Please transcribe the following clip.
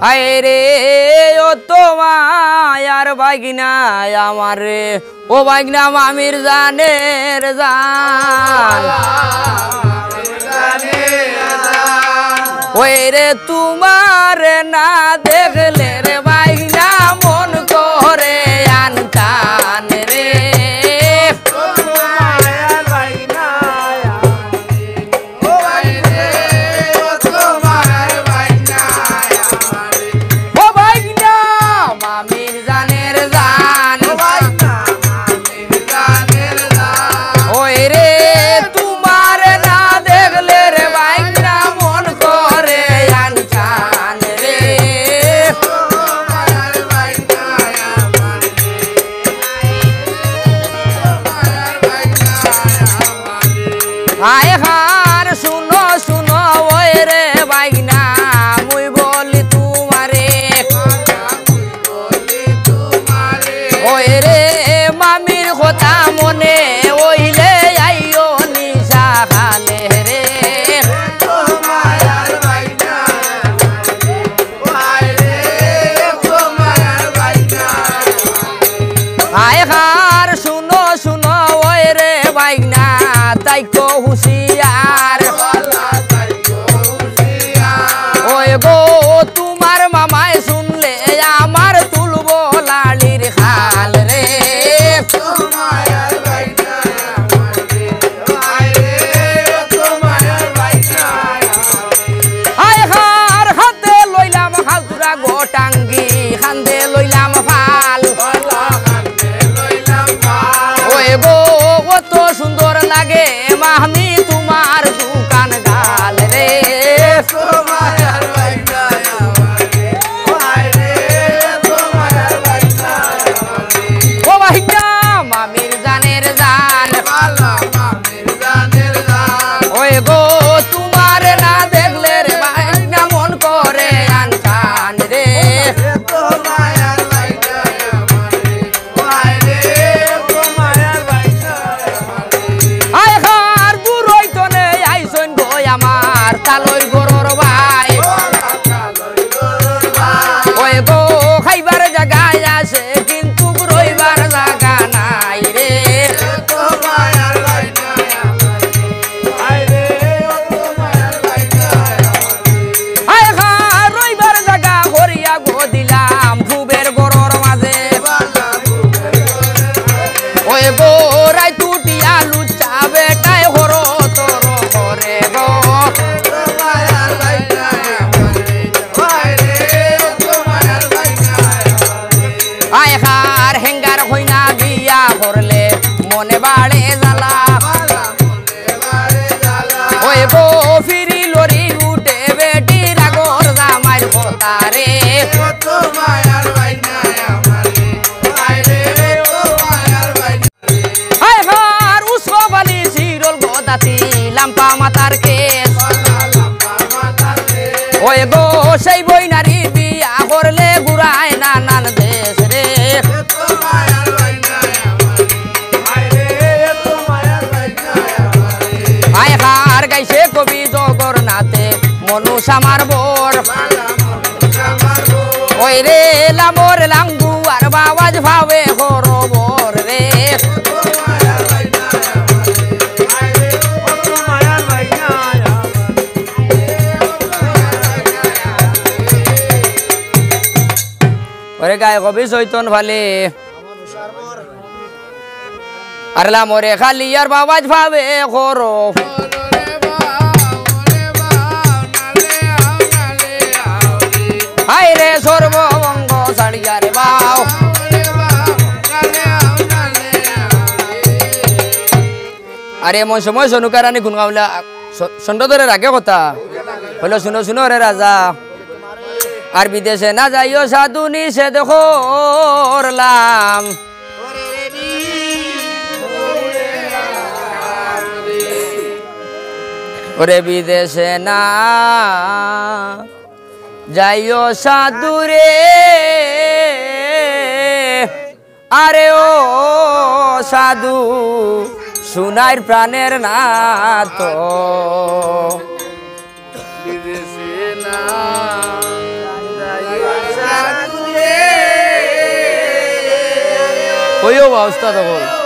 আয় রে ও তোমার বাগিনা আমার রে ও বাগিনা মামির জানের জান ওই রে তোমার না দেখলে রে বাগিনা মন করে আনতান রে हाय हार सुनो सुनो ओए रे बागना मुई बोली तुम्हारे ओए रे मामिर खोता मने ओइले आइयो निशा खाले रे हाय हार सुनो सुनो ओए रे बागना ताई को हुशियार ओए गो तुम्हार मामाय सुनले आमार तुलबो लालिर खाल रे आय हार हाते लइलाम हाजुरा गोटांगी खान्दे लइलाम फाल ओए गो কত সুন্দর লাগে মাহমি তোমার দোকান গাল রে ও ভাইয়া মামির জানের জান ওই গো তোমার না দেখলে রে ভাইয়া মন করে আনকান রে তালর গরর ভাই ওই গো খাইবার জায়গায় আছে কিন্তু রইবার জায়গা নাই রে রইবার জায়গা করিয়া গো দিলাম খুবের গরর মাঝে ওই গো রাই টুটিয়া লুচা বেটায় হর তোর ঘরে গো आय हार हेंगार होइना बिया करले मने बाड़े जाला ओए गो फिरी लोरी उठे बेटी रागोर जामार खोता रे आय हार उसको बाली सिरोल गोदाती लाम्पा मातार केस ओए गो সেই বই নারী বিয়া করলে গুড়ায় নানান দেশ রে আয় হার গাইছে কবি জগন্নাথে মনুষ আমার বোর ওই রে লামর লাঙ্গু আর বাওয়াজ ভাবে হরবর রে ওরে গায়ে কবি চৈতন ভালে আরলা মোরে খালি আর বাবাজ ভাবে করো হাই রে সর্বঙ্গ সাড়িয়া রে বাও আরে মন সময় সনুকারানি গুন গাওলা সন্ড ধরে রাখে কথা হলো শুনো শুনো রে রাজা আর বিদেশে না যাইও সাধু নিষেধ করলাম ওরে বিদেশে না যাইও সাধু রে আরে ও সাধু সোনার প্রাণের না তো বিদেশে না হইও বা উস্তাদ হল